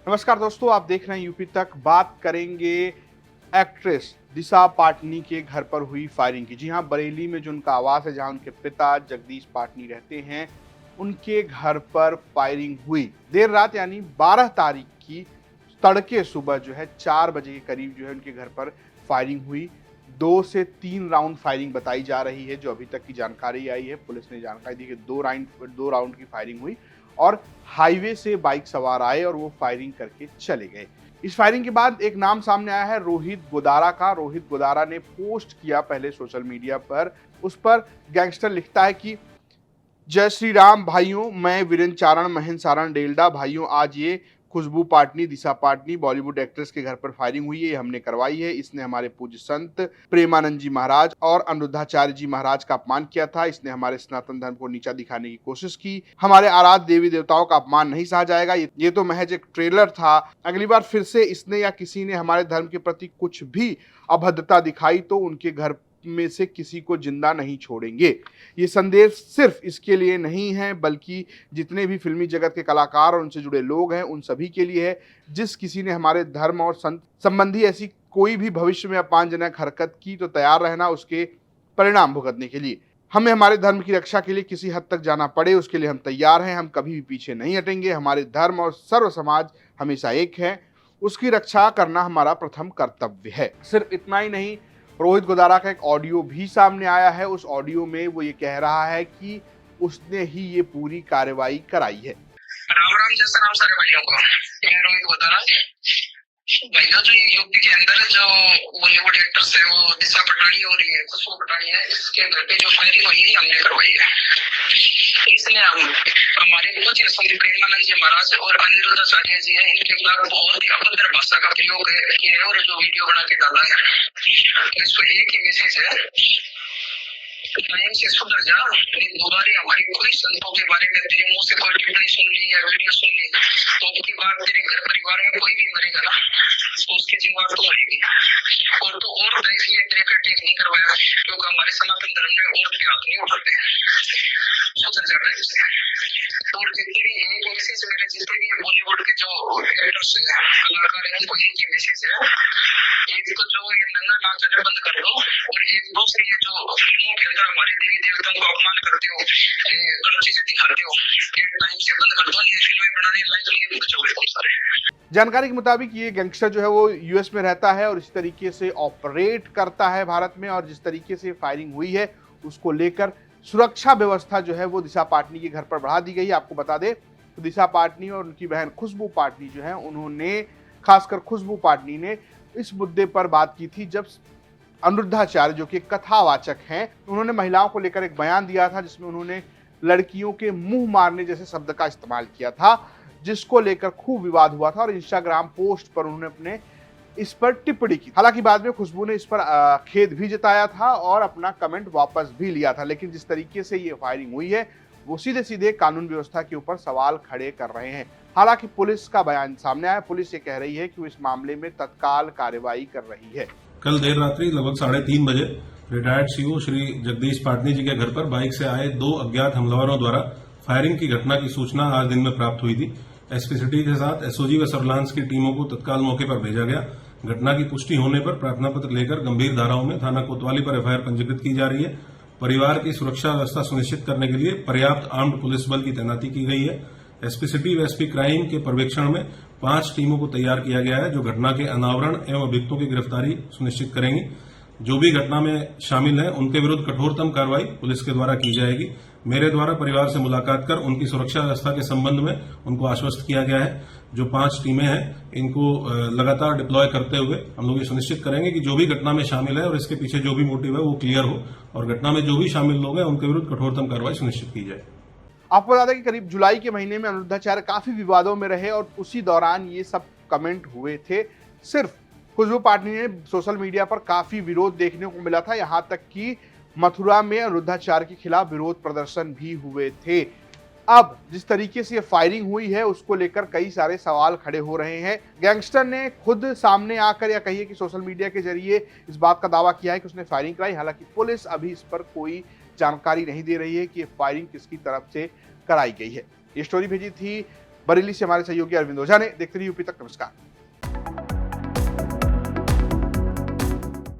नमस्कार दोस्तों, आप देख रहे हैं यूपी तक। बात करेंगे एक्ट्रेस दिशा पाटनी के घर पर हुई फायरिंग की। जी हां, बरेली में जो उनका आवास है, जहां उनके पिता जगदीश पाटनी रहते हैं, उनके घर पर फायरिंग हुई देर रात, यानी 12 तारीख की तड़के सुबह जो है 4 बजे के करीब जो है उनके घर पर फायरिंग हुई। 2 से 3 राउंड फायरिंग बताई जा रही है। जो अभी तक की जानकारी आई है, पुलिस ने जानकारी दी कि 2 राउंड की फायरिंग हुई और हाईवे से बाइक सवार आए और वो फायरिंग करके चले गए। इस फायरिंग के बाद एक नाम सामने आया है रोहित गोदारा का। रोहित गोदारा ने पोस्ट किया पहले सोशल मीडिया पर। उस पर गैंगस्टर लिखता है कि जय श्री राम भाइयों, मैं वीरेंद्र चारण महेंद्र सारण डेल्डा भाइयों, आज ये खुशबू पाटनी दिशा पाटनी बॉलीवुड एक्ट्रेस के घर पर फायरिंग हुई है। ये हमने करवाई है। इसने हमारे पूज्य संत प्रेमानंद जी महाराज और अनिरुद्धाचार्य जी महाराज का अपमान किया था। इसने हमारे सनातन धर्म को नीचा दिखाने की कोशिश की। हमारे आराध्य देवी देवताओं का अपमान नहीं सहा जाएगा। ये तो महज एक ट्रेलर था। अगली बार फिर से इसने या किसी ने हमारे धर्म के प्रति कुछ भी अभद्रता दिखाई तो उनके घर में से किसी को जिंदा नहीं छोड़ेंगे। ये संदेश सिर्फ इसके लिए नहीं है, बल्कि जितने भी फिल्मी जगत के कलाकार और उनसे जुड़े लोग हैं, उन सभी के लिए है। जिस किसी ने हमारे धर्म और संत संबंधी ऐसी कोई भी भविष्य में अपमानजनक हरकत की तो तैयार रहना उसके परिणाम भुगतने के लिए। हमें हमारे धर्म की रक्षा के लिए किसी हद तक जाना पड़े, उसके लिए हम तैयार हैं। हम कभी भी पीछे नहीं हटेंगे। हमारे धर्म और सर्व समाज हमेशा एक है। उसकी रक्षा करना हमारा प्रथम कर्तव्य है। सिर्फ इतना ही नहीं, रोहित गोदारा का एक ऑडियो भी सामने आया है। उस ऑडियो में वो ये कह रहा है कि उसने ही ये पूरी कार्रवाई कराई है। राम राम, जय श्री राम सारे भाइयों को। मैं रोहित गोदारा। भैया, जो ये यूपी के अंदर जो बॉलीवुड एक्ट्रेस है वो दिशा पटानी और ये खुशबू पटानी है, इसके घर पे जो फायरिंग हुई है हमने करवाई है। इसने हमारे पूज्य संत प्रेमानंद जी महाराज और अनिरुद्धाचार्य जी है, इनके खिलाफ बहुत ही अभद्र भाषा का प्रयोग किया है और जो वीडियो बना के डाला है। इसको एक ही मैसेज है, टाइम से सुधर जा। दोबारा हमारी कोई संतों के बारे में तेरे मुंह से कोई टिप्पणी सुन ली या वीडियो सुन ली तो अब की बार तेरे घर परिवार में कोई भी मरेगा ना तो उसकी जिम्मेवार तू रहेगी। और तू और इसलिए टेक नहीं करवाया क्योंकि हमारे सनातन धर्म में औरत के हाथ नहीं उठाते। सुधर जा टाइम से। और जितने भी एक मैसेज मेरे जितने भी बॉलीवुड के जो एक्टर्स कलाकार हैं उनको एक ही मैसेज है, एक तो जो ये नंगा नाच बंद कर दो और एक दूसरी ये जो फिल्मों के अंदर हमारे देवी देवताओं का अपमान करते हो, गलत चीजें दिखाते हो, ये टाइम से बंद कर दो। ये फिल्में बनाने लायक नहीं बचोगे तुम सारे। जानकारी के मुताबिक ये गैंगस्टर जो है वो यूएस में रहता है और इस तरीके से ऑपरेट करता है भारत में। और जिस तरीके से फायरिंग हुई है उसको लेकर सुरक्षा व्यवस्था जो है वो दिशा पाटनी के घर पर बढ़ा दी गई है। आपको बता दें तो दिशा पाटनी और उनकी बहन खुशबू पाटनी जो है, उन्होंने खासकर खुशबू पाटनी ने इस मुद्दे पर बात की थी जब अनिरुद्धाचार्य, जो कि कथावाचक हैं, उन्होंने महिलाओं को लेकर एक बयान दिया था जिसमें उन्होंने लड़कियों के मुंह मारने जैसे शब्द का इस्तेमाल किया था, जिसको लेकर खूब विवाद हुआ था और इंस्टाग्राम पोस्ट पर उन्होंने अपने इस पर टिप्पणी की। हालांकि बाद में खुशबू ने इस पर खेद भी जताया था और अपना कमेंट वापस भी लिया था। लेकिन जिस तरीके से ये फायरिंग हुई है वो सीधे सीधे कानून व्यवस्था के ऊपर सवाल खड़े कर रहे हैं। हालांकि पुलिस का बयान सामने आया। पुलिस ये कह रही है कि वो इस मामले में तत्काल कार्रवाई कर रही है। कल देर रात्रि लगभग 3:30 बजे रिटायर्ड सीओ श्री जगदीश पाटनी जी के घर पर बाइक से आए 2 अज्ञात हमलावरों द्वारा फायरिंग की घटना की सूचना आज दिन में प्राप्त हुई थी। एसपी सिटी के साथ एसओजी व सर्विलांस की टीमों को तत्काल मौके पर भेजा गया। घटना की पुष्टि होने पर प्रार्थना पत्र लेकर गंभीर धाराओं में थाना कोतवाली पर एफआईआर पंजीकृत की जा रही है। परिवार की सुरक्षा व्यवस्था सुनिश्चित करने के लिए पर्याप्त आर्म्ड पुलिस बल की तैनाती की गई है। एसपी सिटी व एसपी क्राइम के पर्यवेक्षण में 5 टीमों को तैयार किया गया है जो घटना के अनावरण एवं अभियुक्तों की गिरफ्तारी सुनिश्चित करेंगी। जो भी घटना में शामिल हैं उनके विरुद्ध कठोरतम कार्रवाई पुलिस के द्वारा की जाएगी। मेरे द्वारा परिवार से मुलाकात कर उनकी सुरक्षा व्यवस्था के संबंध में उनको आश्वस्त किया गया है। जो 5 टीमें हैं इनको लगातार डिप्लॉय करते हुए हम लोग ये सुनिश्चित करेंगे कि जो भी घटना में शामिल है और इसके पीछे जो भी मोटिव है वो क्लियर हो और घटना में जो भी शामिल लोग हैं उनके विरुद्ध कठोरतम कार्रवाई सुनिश्चित की जाए। आपको बता दें कि करीब जुलाई के महीने में अनिरुद्धाचार्य काफी विवादों में रहे और उसी दौरान ये सब कमेंट हुए थे। सिर्फ खुशबू पाटनी ने सोशल मीडिया पर काफी विरोध देखने को मिला था। यहां तक कि मथुरा में अनिरुद्धाचार्य के खिलाफ विरोध प्रदर्शन भी हुए थे। अब जिस तरीके से ये फायरिंग हुई है उसको लेकर कई सारे सवाल खड़े हो रहे हैं। गैंगस्टर ने खुद सामने आकर या कहिए कि सोशल मीडिया के जरिए इस बात का दावा किया है कि उसने फायरिंग कराई। हालांकि पुलिस अभी इस पर कोई जानकारी नहीं दे रही है कि ये फायरिंग किसकी तरफ से कराई गई है। ये स्टोरी भेजी थी बरेली से हमारे सहयोगी अरविंद ओझा ने। देखते रहिए यूपी तक। नमस्कार।